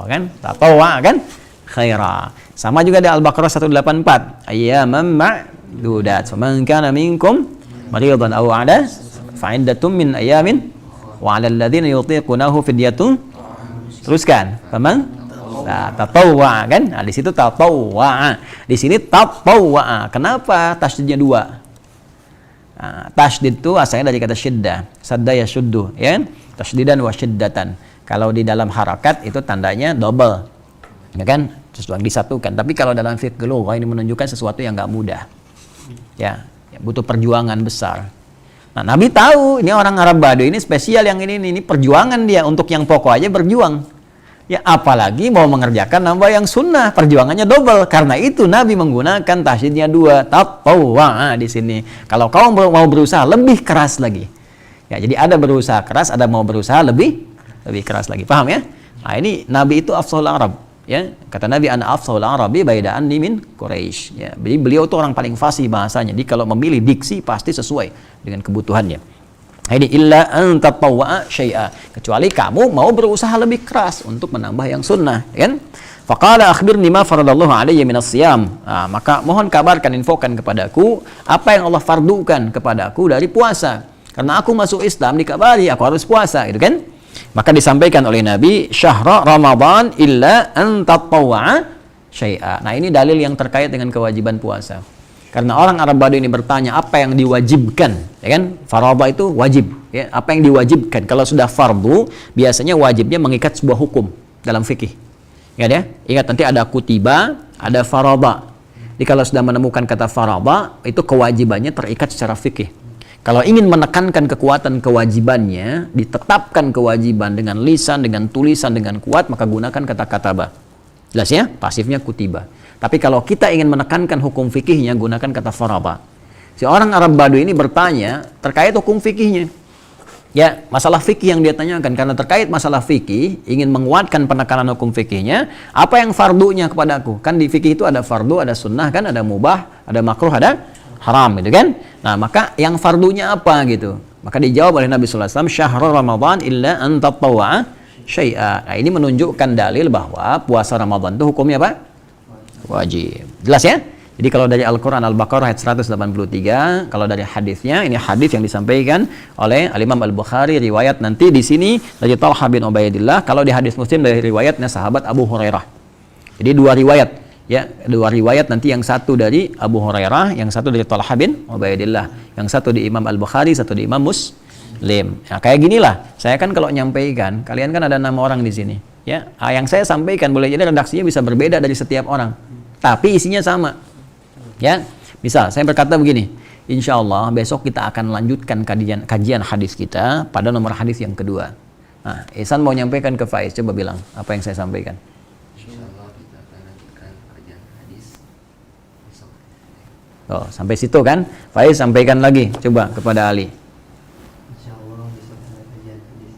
kan? Tatawwa kan? Khaira. Sama juga di Al-Baqarah 184. Ayyaman ma'dudat. Faman kana minkum maridan aw 'ala fa'iddatun min ayamin wa 'alal ladzina yutiqunahu fidyatun. Teruskan. Faman tatawwa kan? Nah, di situ tatawwa. Di sini tatawwa. Kenapa tasydidnya 2? Tasydid itu asalnya dari kata syiddah. Sadda yashuddu, ya kan? Tasydidan wa syiddatan. Kalau di dalam harakat itu tandanya double. Ya kan? Sesuatu yang disatukan. Tapi kalau dalam fiqh lughah ini menunjukkan sesuatu yang enggak mudah. Ya, butuh perjuangan besar. Nah, Nabi tahu ini orang Arab Baduy ini spesial yang ini perjuangan dia untuk yang pokok aja berjuang. Ya, apalagi mau mengerjakan nambah yang sunnah, perjuangannya double. Karena itu Nabi menggunakan tasydidnya 2, tatawwa di sini. Kalau kau mau berusaha lebih keras lagi. Ya, jadi ada berusaha keras, ada mau berusaha lebih keras lagi. Paham ya? Nah, ini Nabi itu afshahul Arab. Ya, kata Nabi ana afshahul Arabi baida anni min Quraisy. Ya, jadi beliau itu orang paling fasih bahasanya. Jadi kalau memilih diksi pasti sesuai dengan kebutuhannya. Ini illa an tatawwa syai'a, kecuali kamu mau berusaha lebih keras untuk menambah yang sunnah, kan? Faqala akhbirni ma faradallahu alayya minas siyam. Maka mohon kabarkan, infokan kepadaku apa yang Allah fardukan kepadaku dari puasa. Karena aku masuk Islam dikabari aku harus puasa, gitu kan? Maka disampaikan oleh Nabi, syahra Ramadan illa an tatawwa syai'a. Nah, ini dalil yang terkait dengan kewajiban puasa. Karena orang Arab Badu ini bertanya apa yang diwajibkan, ya kan? Farada itu wajib, ya. Apa yang diwajibkan? Kalau sudah fardu, biasanya wajibnya mengikat sebuah hukum dalam fikih. Ya, ingat nanti ada kutiba, ada farada. Jadi kalau sudah menemukan kata farada, itu kewajibannya terikat secara fikih. Kalau ingin menekankan kekuatan kewajibannya, ditetapkan kewajiban dengan lisan, dengan tulisan, dengan kuat, maka gunakan kata kataba. Jelas ya? Pasifnya kutiba. Tapi kalau kita ingin menekankan hukum fikihnya, gunakan kata farada. Si orang Arab Badu ini bertanya terkait hukum fikihnya. Ya, masalah fikih yang dia tanyakan. Karena terkait masalah fikih, ingin menguatkan penekanan hukum fikihnya, apa yang fardunya kepadaku? Kan di fikih itu ada fardu, ada sunnah, kan ada mubah, ada makruh, ada haram, gitu kan? Nah, maka yang fardunya apa gitu? Maka dijawab oleh Nabi sallallahu alaihi wasallam, "Syahrul Ramadan illa an tatawwa'a syai'a." Nah, ini menunjukkan dalil bahwa puasa Ramadan itu hukumnya apa? Wajib. Jelas ya? Jadi kalau dari Al-Quran Al-Baqarah ayat 183, kalau dari hadisnya, ini hadis yang disampaikan oleh Al-Imam Al-Bukhari, riwayat nanti di sini dari Talha bin Ubaidillah, kalau di hadis Muslim dari riwayatnya sahabat Abu Hurairah. Jadi dua riwayat, ya, dua riwayat nanti, yang satu dari Abu Hurairah, yang satu dari Talha bin Ubaidillah, yang satu di Imam Al-Bukhari, satu di Imam Muslim. Nah, kayak ginilah. Saya kan kalau nyampaikan, kalian kan ada 6 orang di sini, ya. Yang saya sampaikan boleh jadi redaksinya bisa berbeda dari setiap orang, tapi isinya sama. Ya, misal saya berkata begini, insya Allah besok kita akan lanjutkan kajian hadis kita pada nomor hadis yang kedua. Nah, Ihsan mau nyampaikan ke Faiz, coba bilang apa yang saya sampaikan. Insya Allah kita akan lanjutkan kajian hadis besok. Oh, sampai situ kan? Faiz sampaikan lagi, coba kepada Ali. Insya Allah besok ada kajian hadis.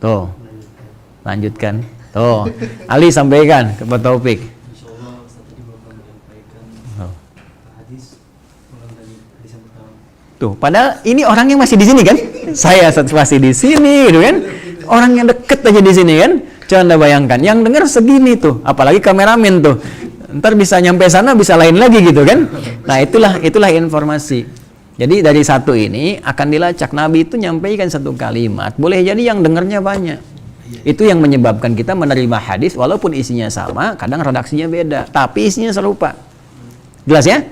Tuh, Lanjutkan. lanjutkan. Tuh, Ali sampaikan kepada Taufik. Insyaallah Ustaz tadi Bapak menyampaikan Oh. hadis mulai dari hadis yang pertama. Tuh, padahal ini orang yang masih di sini kan? Saya masih di sini, gitu kan? Orang yang deket aja di sini kan? Coba Anda bayangkan, yang dengar segini tuh, apalagi kameramen tuh. Ntar bisa nyampe sana, bisa lain lagi gitu kan? Nah, itulah informasi. Jadi dari satu ini akan dilacak. Nabi itu nyampaikan satu kalimat, boleh jadi yang dengarnya banyak. Itu yang menyebabkan kita menerima hadis walaupun isinya sama, kadang redaksinya beda, tapi isinya serupa. Jelas ya?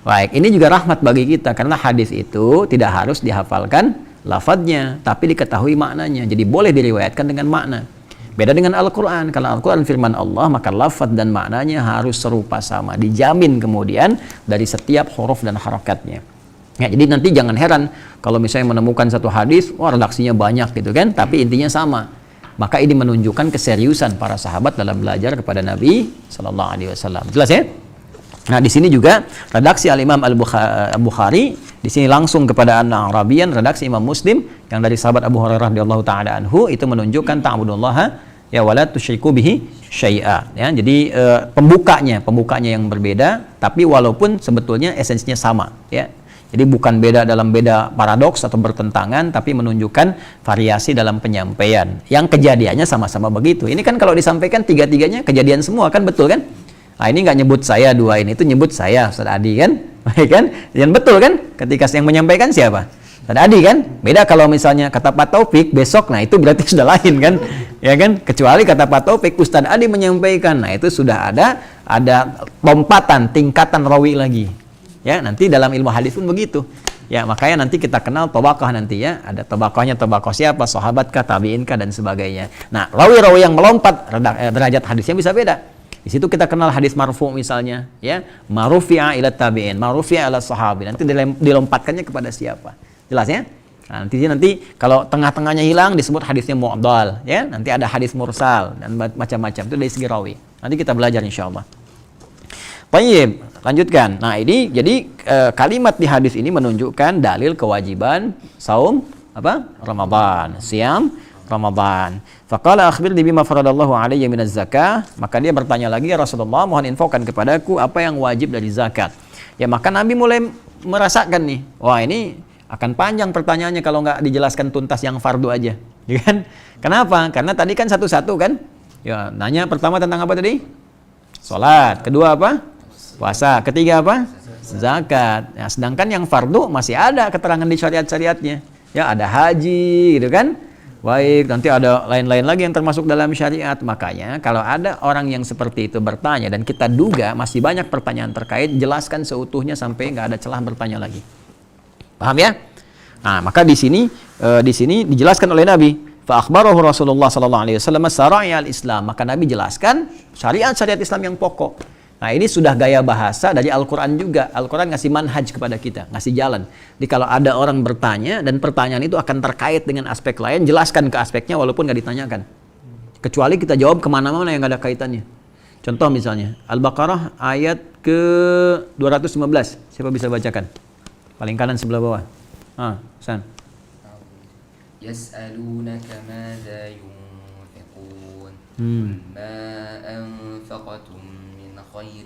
Baik, ini juga rahmat bagi kita karena hadis itu tidak harus dihafalkan lafadznya, tapi diketahui maknanya. Jadi boleh diriwayatkan dengan makna. Beda dengan Al-Quran. Kalau Al-Quran firman Allah, maka lafadz dan maknanya harus serupa sama. Dijamin kemudian dari setiap huruf dan harakatnya. Ya, jadi nanti jangan heran kalau misalnya menemukan satu hadis, wah redaksinya banyak gitu kan, tapi intinya sama. Maka ini menunjukkan keseriusan para sahabat dalam belajar kepada Nabi Sallallahu Alaihi Wasallam. Jelas ya? Nah, di sini juga redaksi Al-Imam Al-Bukhari, di sini langsung kepada An-Arabiyan, redaksi Imam Muslim yang dari sahabat Abu Hurairah radhiyallahu taala anhu, itu menunjukkan ta'budullaha ya wala tusyriku bihi syai'a. Ya, jadi pembukanya yang berbeda, tapi walaupun sebetulnya esensinya sama, ya. Jadi bukan beda dalam beda paradoks atau bertentangan, tapi menunjukkan variasi dalam penyampaian. Yang kejadiannya sama-sama begitu. Ini kan kalau disampaikan tiga-tiganya kejadian semua kan, betul kan? Nah, ini nggak nyebut saya dua ini, itu nyebut saya Ustaz Adi kan? Baik kan? Dan betul kan? Ketika yang menyampaikan siapa? Ustaz Adi kan? Beda kalau misalnya kata Pak Taufik besok, nah itu berarti sudah lain kan? Ya kan? Kecuali kata Pak Taufik Ustaz Adi menyampaikan, nah itu sudah ada lompatan, tingkatan rawi lagi. Ya, nanti dalam ilmu hadis pun begitu. Ya, makanya nanti kita kenal tabaqah nanti ya. Ada tabaqahnya, tabaqah siapa, sahabatkah, tabi'inkah dan sebagainya. Nah, rawi-rawi yang melompat derajat hadisnya bisa beda. Di situ kita kenal hadis marfu misalnya, ya. Marufi'a ila tabi'in, marufi'a ila sahabi. Nanti dilompatkannya kepada siapa. Jelas ya? Nah, nanti kalau tengah-tengahnya hilang disebut hadisnya mu'dal, ya. Nanti ada hadis mursal dan macam-macam. Itu dari segi rawi. Nanti kita belajar insyaallah. Baik, lanjutkan. Nah, ini jadi kalimat di hadis ini menunjukkan dalil kewajiban saum Ramadan, siam Ramadan. Faqala akhbirni bima faradallahu alayya minaz zakah. Maka dia bertanya lagi, ya Rasulullah, mohon infokan kepadaku apa yang wajib dari zakat. Ya, maka Nabi mulai merasakan nih, wah ini akan panjang pertanyaannya kalau nggak dijelaskan tuntas yang fardu aja, ya kan? Kenapa? Karena tadi kan satu-satu kan? Ya, nanya pertama tentang apa tadi? Salat. Kedua apa? Puasa. Ketiga apa? Zakat. Nah, sedangkan yang fardu masih ada keterangan di syariat-syariatnya. Ya, ada haji gitu kan. Baik, nanti ada lain-lain lagi yang termasuk dalam syariat. Makanya kalau ada orang yang seperti itu bertanya dan kita duga masih banyak pertanyaan terkait, jelaskan seutuhnya sampai nggak ada celah bertanya lagi. Paham ya? Nah, maka di sini dijelaskan oleh Nabi. Fa akhbarahu Rasulullah sallallahu alaihi wasallam syara'i'al Islam. Maka Nabi jelaskan syariat Islam yang pokok. Nah, ini sudah gaya bahasa dari Al-Quran juga. Al-Quran ngasih manhaj kepada kita, ngasih jalan. Jadi kalau ada orang bertanya dan pertanyaan itu akan terkait dengan aspek lain, jelaskan ke aspeknya walaupun nggak ditanyakan. Kecuali kita jawab kemana-mana yang nggak ada kaitannya. Contoh misalnya, Al-Baqarah ayat ke 215. Siapa bisa bacakan? Paling kanan sebelah bawah. San. Yas'alunaka madza yunfiqun. Ma anfaqtum خير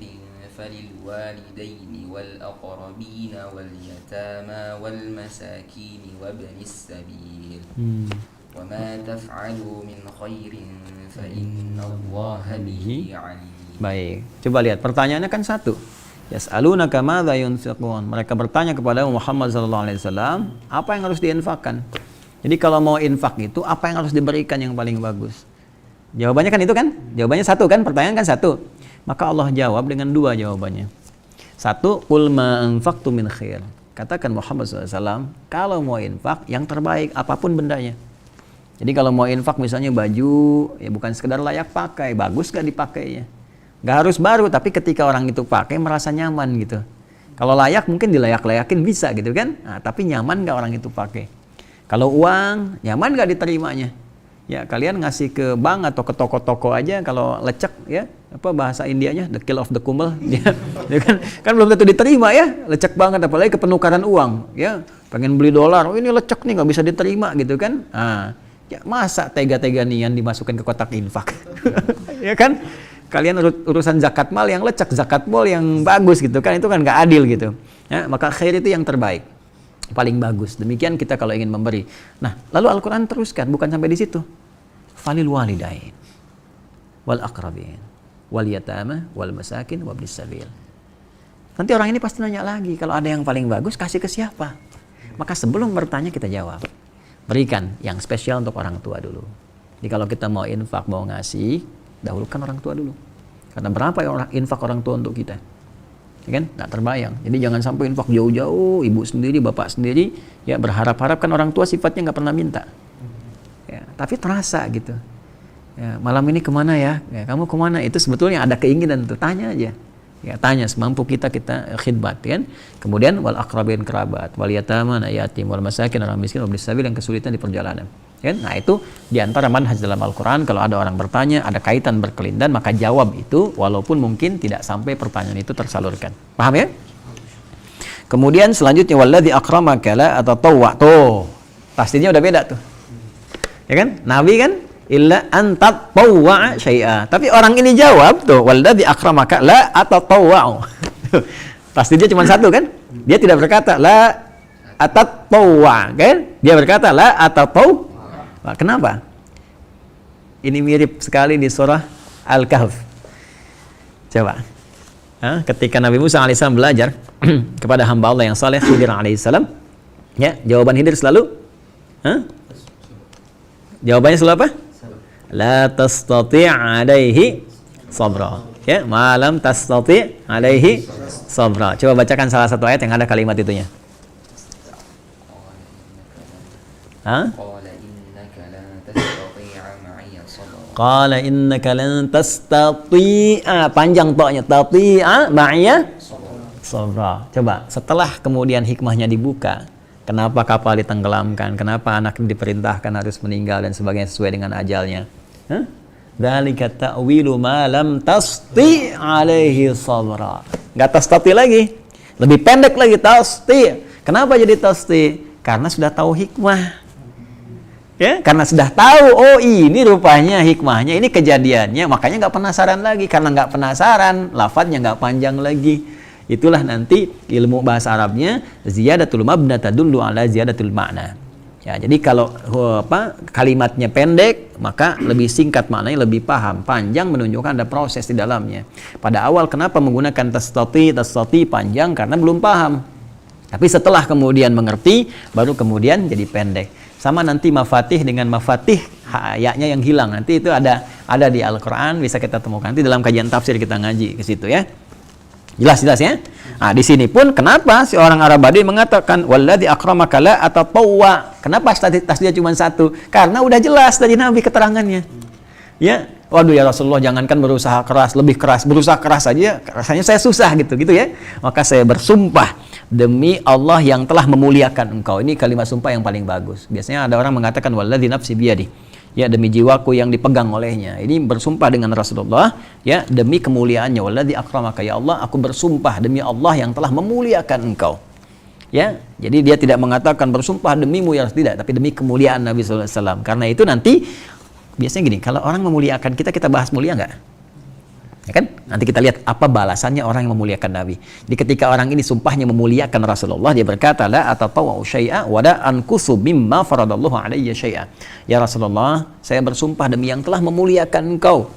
فللوالدين والأقربين واليتامى والمساكين وابن السبيل وما تفعلوا من خير فإن الله به عليم. Baik, coba lihat pertanyaannya kan satu. Yas'alunaka madza yunfiqun. Mereka bertanya kepada Muhammad sallallahu alaihi wasallam, apa yang harus diinfakkan? Jadi kalau mau infak itu apa yang harus diberikan yang paling bagus? Jawabannya kan itu kan? Jawabannya satu kan? Pertanyaan kan satu. Maka Allah jawab dengan dua jawabannya. Satu, qul ma anfaqtu min khair. Katakan Muhammad SAW, kalau mau infak yang terbaik apapun bendanya. Jadi kalau mau infak misalnya baju, ya bukan sekedar layak pakai, bagus gak dipakainya. Gak harus baru, tapi ketika orang itu pakai merasa nyaman gitu. Kalau layak mungkin dilayak-layakin bisa gitu kan. Nah, tapi nyaman gak orang itu pakai. Kalau uang, nyaman gak diterimanya. Ya kalian ngasih ke bank atau ke toko-toko aja kalau lecek ya, apa bahasa Indianya, the kill of the kumel ya kan belum tentu diterima ya, lecek banget apalagi ke penukaran uang ya, pengen beli dolar, oh ini lecek nih nggak bisa diterima gitu kan. Ya masa tega-tega nian dimasukkan ke kotak infak ya kan, kalian urusan zakat mal yang lecek, zakat mal yang bagus gitu kan, itu kan nggak adil gitu ya. Maka khair itu yang terbaik, paling bagus. Demikian kita kalau ingin memberi. Nah, lalu Al-Quran teruskan, bukan sampai di situ. Falil walidain wal aqrabin wal yatama wal masakin wabnis sabil. Nanti orang ini pasti nanya lagi, kalau ada yang paling bagus kasih ke siapa? Maka sebelum bertanya kita jawab. Berikan yang spesial untuk orang tua dulu. Jadi kalau kita mau infak, mau ngasih, dahulukan orang tua dulu. Karena berapa infak orang tua untuk kita? Ya kan? Nggak terbayang. Jadi jangan sampai infak jauh-jauh, ibu sendiri, bapak sendiri, ya berharap-harap kan orang tua sifatnya nggak pernah minta. Ya, tapi terasa gitu. Ya, malam ini kemana ya? Ya? Kamu kemana? Itu sebetulnya ada keinginan tuh, tanya aja. Ya, tanya semampu kita khidmat kan. Kemudian wal aqrabin kerabat, wal yatama yatim, wal masakin orang miskin, wabnis sabil yang kesulitan di perjalanan. Kan? Nah itu diantara manhaj dalam Al-Quran. Kalau ada orang bertanya, ada kaitan berkelindan, maka jawab itu walaupun mungkin tidak sampai pertanyaan itu tersalurkan. Paham ya? Kemudian selanjutnya walladzi akramaka la atatawwa. Tuh, pastinya udah beda tuh. Ya kan? Nabi kan illa antat tawwa syai'a. Tapi orang ini jawab tuh walladzi akramaka la atatawwa. Pasti dia cuma satu kan? Dia tidak berkata la atatawwa kan? Dia berkata la atatawwa. Kenapa? Ini mirip sekali di surah Al-Kahf. Coba. Ketika Nabi Musa alaihissalam belajar kepada hamba Allah yang saleh Khidir alaihissalam, ya, jawaban Khidir selalu jawabannya selalu apa? La tastati' alaihi sabra. Ya, malam tastati' alaihi sabra. Coba bacakan salah satu ayat yang ada kalimat itunya. Qala innaka lan tastati'a, panjang ta'nya, tati'a ma'iya sabra. Coba setelah kemudian hikmahnya dibuka, kenapa kapal ditenggelamkan, kenapa anak diperintahkan harus meninggal dan sebagainya sesuai dengan ajalnya. Dzalika ta'wilu ma lam tasti 'alaihi sabra. Enggak tastati lagi. Lebih pendek lagi tasti. Kenapa jadi tasti? Karena sudah tahu hikmah. Ya, karena sudah tahu, oh ini rupanya hikmahnya, ini kejadiannya, makanya nggak penasaran lagi. Karena nggak penasaran, lafadznya nggak panjang lagi. Itulah nanti ilmu bahasa Arabnya ziyadatul mabna tadullu ala ziyadatul ma'na. Ya, jadi kalau kalimatnya pendek, maka lebih singkat maknanya, lebih paham. Panjang menunjukkan ada proses di dalamnya. Pada awal kenapa menggunakan tastati panjang? Karena belum paham. Tapi setelah kemudian mengerti, baru kemudian jadi pendek. Sama nanti mafatih dengan mafatih ya-nya yang hilang. Nanti itu ada di Al-Qur'an, bisa kita temukan. Nanti dalam kajian tafsir kita ngaji ke situ ya. Jelas ya? Nah, di sini pun kenapa si orang Arab Badui mengatakan walladzi akramaka la atatawwa? Kenapa tasdidnya cuma satu? Karena udah jelas dari Nabi keterangannya. Ya, waduh ya Rasulullah, jangankan berusaha keras, lebih keras, berusaha keras saja rasanya saya susah gitu ya. Maka saya bersumpah demi Allah yang telah memuliakan engkau. Ini kalimat sumpah yang paling bagus. Biasanya ada orang mengatakan walladzi nafsi biyadi. Ya, demi jiwaku yang dipegang olehnya. Ini bersumpah dengan Rasulullah, ya, demi kemuliaannya. Walladzi akramaka, ya Allah, aku bersumpah demi Allah yang telah memuliakan engkau. Ya, jadi dia tidak mengatakan bersumpah demimu ya, tidak, tapi demi kemuliaan Nabi sallallahu alaihi wasallam. Karena itu nanti biasanya gini, kalau orang memuliakan kita bahas mulia nggak? Ya kan? Nanti kita lihat apa balasannya orang yang memuliakan Nabi. Jadi ketika orang ini sumpahnya memuliakan Rasulullah, dia berkata la atatawwa syai'a wa la ankusu mimma faradallahu alayya syai'a. Ya Rasulullah, saya bersumpah demi yang telah memuliakan engkau,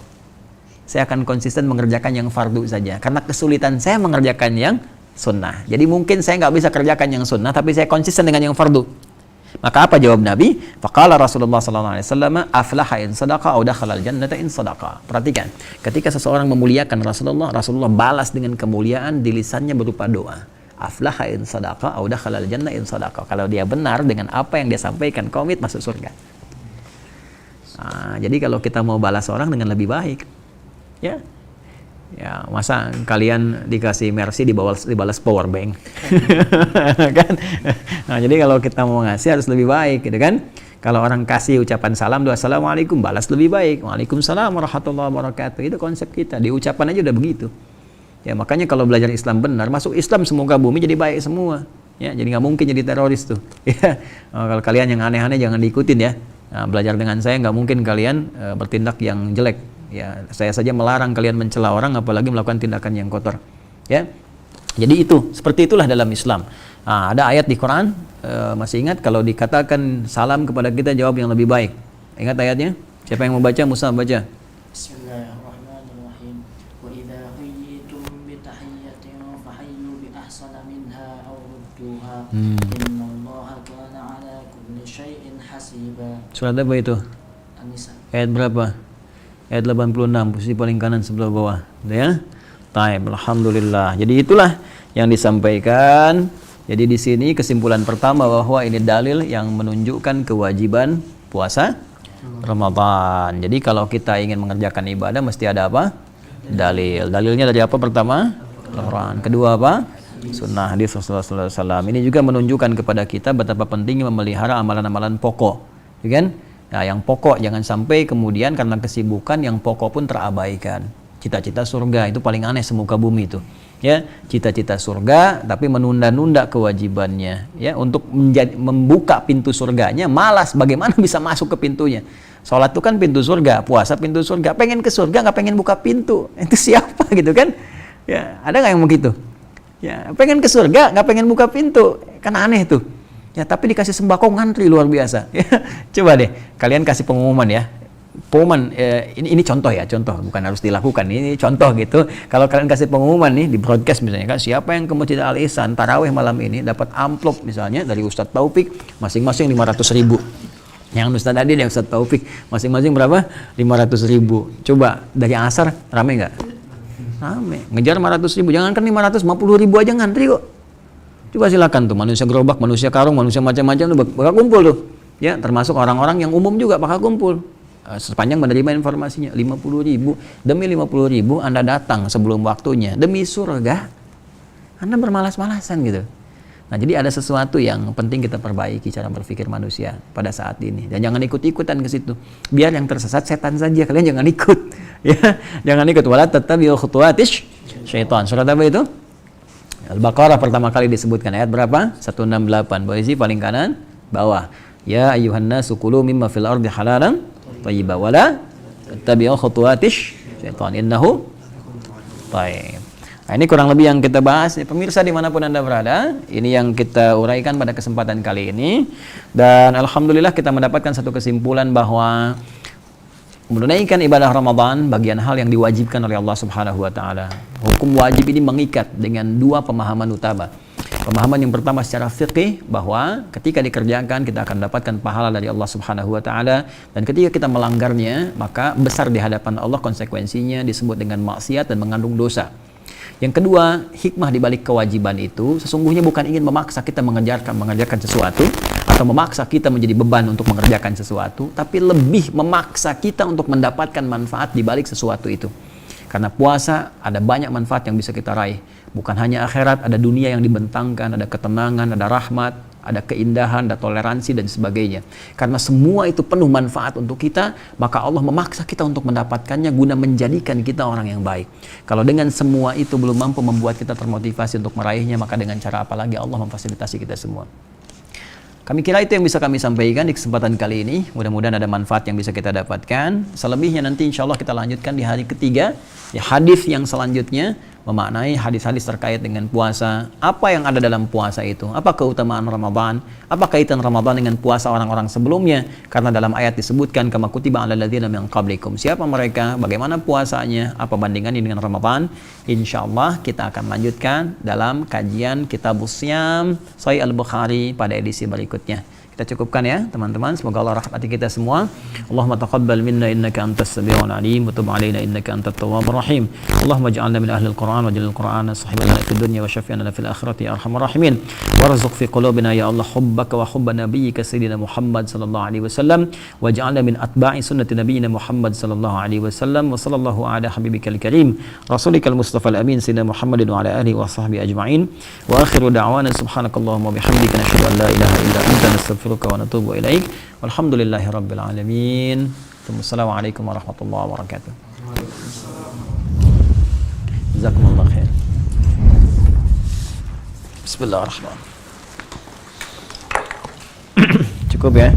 saya akan konsisten mengerjakan yang fardu saja, karena kesulitan saya mengerjakan yang sunnah. Jadi mungkin saya nggak bisa kerjakan yang sunnah, tapi saya konsisten dengan yang fardu. Maka apa jawab Nabi? Faqala Rasulullah sallallahu alaihi wasallam, aflaha in sadaqa aw dakhala al-jannata in sadaqa. Perhatikan, ketika seseorang memuliakan Rasulullah balas dengan kemuliaan di lisannya berupa doa. Aflaha in sadaqa aw dakhala al-jannata in sadaqa. Kalau dia benar dengan apa yang dia sampaikan, komit masuk surga. Nah, jadi kalau kita mau balas orang dengan lebih baik, ya masa kalian dikasih Mercy dibalas power bank kan? Nah, jadi kalau kita mau ngasih harus lebih baik gitu kan. Kalau orang kasih ucapan salam, doa assalamualaikum, balas lebih baik, waalaikumsalam warahmatullahi wabarakatuh. Itu konsep kita, di ucapan aja udah begitu ya. Makanya kalau belajar Islam benar, masuk Islam semoga bumi jadi baik semua ya. Jadi nggak mungkin jadi teroris tuh ya. Kalau kalian yang aneh-aneh jangan diikutin ya. Nah, belajar dengan saya nggak mungkin kalian bertindak yang jelek ya. Saya saja melarang kalian mencela orang, apalagi melakukan tindakan yang kotor ya. Jadi itu, seperti itulah dalam Islam. Nah, ada ayat di Quran, masih ingat kalau dikatakan salam kepada kita jawab yang lebih baik. Ingat ayatnya? Siapa yang mau baca? Musa baca. Bismillahirrahmanirrahim. Wa idza huyyitum bi tahiyyatin fahayyu bi ahsana minha aw rudduha. Innallaha kana 'ala kulli syai'in hasiba. Surat apa itu? An-Nisa. Ayat berapa? Ayat 86, posisi paling kanan sebelah bawah. Ya. Taib, alhamdulillah. Jadi itulah yang disampaikan. Jadi di sini kesimpulan pertama bahwa ini dalil yang menunjukkan kewajiban puasa Ramadan. Jadi kalau kita ingin mengerjakan ibadah mesti ada apa? Dalil. Dalilnya dari apa pertama? Al-Quran. Kedua apa? Sunnah hadis Rasulullah SAW. Ini juga menunjukkan kepada kita betapa pentingnya memelihara amalan-amalan pokok, ya kan? Nah, yang pokok jangan sampai kemudian karena kesibukan yang pokok pun terabaikan. Cita-cita surga itu paling aneh semuka bumi itu. Ya, cita-cita surga tapi menunda-nunda kewajibannya ya, untuk membuka pintu surganya malas, bagaimana bisa masuk ke pintunya. Sholat itu kan pintu surga, puasa pintu surga, pengen ke surga nggak pengen buka pintu, itu siapa gitu kan ya? Ada nggak yang begitu ya? Pengen ke surga nggak pengen buka pintu, kan aneh tuh ya. Tapi dikasih sembako ngantri luar biasa ya. Coba deh kalian kasih pengumuman ya, pengumuman ini contoh ya, contoh, bukan harus dilakukan, ini contoh gitu. Kalau kalian kasih pengumuman nih di broadcast misalnya kan, siapa yang ke Masjid Al-Ihsan tarawih malam ini dapat amplop misalnya dari Ustadz Taufik masing-masing 500.000. Yang Ustadz Adil, yang Ustadz Taufik masing-masing berapa? 500.000. Coba dari asar rame nggak? Rame. Ngejar 500.000, jangankan 550.000 aja ngantri kok. Coba silakan tuh, manusia gerobak, manusia karung, manusia macam-macam tuh bakal kumpul tuh. Ya, termasuk orang-orang yang umum juga bakal kumpul. Sepanjang menerima informasinya, 50.000, demi 50.000 Anda datang sebelum waktunya, demi surga Anda bermalas-malasan gitu. Nah, jadi ada sesuatu yang penting kita perbaiki cara berpikir manusia pada saat ini, dan jangan ikut-ikutan ke situ. Biar yang tersesat setan saja, kalian jangan ikut ya, jangan ikut. Wala tattabi'u khutuwatis syaitan. Surat apa itu? Al-Baqarah pertama kali disebutkan, ayat berapa? 168, posisi paling kanan bawah. Ya ayyuhan nasu kulu mimma fil ardi halalan thayyiba wala tattabi'u khutuwatis syaitan innahu taib. Nah, ini kurang lebih yang kita bahas. Pemirsa dimanapun Anda berada, ini yang kita uraikan pada kesempatan kali ini. Dan alhamdulillah kita mendapatkan satu kesimpulan bahwa menunaikan ibadah Ramadan bagian hal yang diwajibkan oleh Allah Subhanahu wa taala. Hukum wajib ini mengikat dengan dua pemahaman utama. Pemahaman yang pertama secara fiqih bahwa ketika dikerjakan kita akan mendapatkan pahala dari Allah Subhanahu wa taala, dan ketika kita melanggarnya maka besar di hadapan Allah konsekuensinya, disebut dengan maksiat dan mengandung dosa. Yang kedua, hikmah di balik kewajiban itu sesungguhnya bukan ingin memaksa kita mengerjakan sesuatu atau memaksa kita menjadi beban untuk mengerjakan sesuatu, tapi lebih memaksa kita untuk mendapatkan manfaat di balik sesuatu itu. Karena puasa ada banyak manfaat yang bisa kita raih. Bukan hanya akhirat, ada dunia yang dibentangkan, ada ketenangan, ada rahmat, ada keindahan, ada toleransi dan sebagainya. Karena semua itu penuh manfaat untuk kita, maka Allah memaksa kita untuk mendapatkannya guna menjadikan kita orang yang baik. Kalau dengan semua itu belum mampu membuat kita termotivasi untuk meraihnya, maka dengan cara apa lagi Allah memfasilitasi kita semua. Kami kira itu yang bisa kami sampaikan di kesempatan kali ini. Mudah-mudahan ada manfaat yang bisa kita dapatkan. Selebihnya nanti insya Allah kita lanjutkan di hari ketiga. Ya, hadis yang selanjutnya memaknai hadis-hadis terkait dengan puasa. Apa yang ada dalam puasa itu? Apa keutamaan Ramadan? Apa kaitan Ramadan dengan puasa orang-orang sebelumnya? Karena dalam ayat disebutkan kama kutiba 'alal ladzina min qablikum. Siapa mereka? Bagaimana puasanya? Apa bandingannya dengan Ramadan? Insyaallah kita akan lanjutkan dalam kajian Kitabus Syam Sahih Al-Bukhari pada edisi berikutnya. Kita cukupkan ya teman-teman, semoga Allah rahmati kita semua. Allahumma taqabbal minna innaka antas samiul alim wa tub alaina innaka antat tawwabur rahim. Allahumma ij'alna min ahlil Qur'an waj'al al-Qur'ana sahibana fid dunya wa syafi'ana fil akhirati ya arhamar rahimin. Warzuq fi qulubina ya Allah hubbaka wa hubba nabiyyika sayyidina Muhammad sallallahu alaihi wasallam waj'alna min atba'i sunnati nabiyyina Muhammad sallallahu alaihi wasallam wa sallallahu ala habibikal karim rasulikal mustafal amin sayyidina Muhammadin wa ala alihi wa sahbihi ajma'in. Wa akhiru da'wana subhanakallahumma wa bihamdika nashhadu an la ilaha illa anta nastaghfiruka wa natubu ilaik. Walhamdulillahi rabbil alamin. Wassalamualaikum warahmatullahi wabarakatuh. Jazakumullah khair. Bismillahirrahmanirrahim. Cukup ya.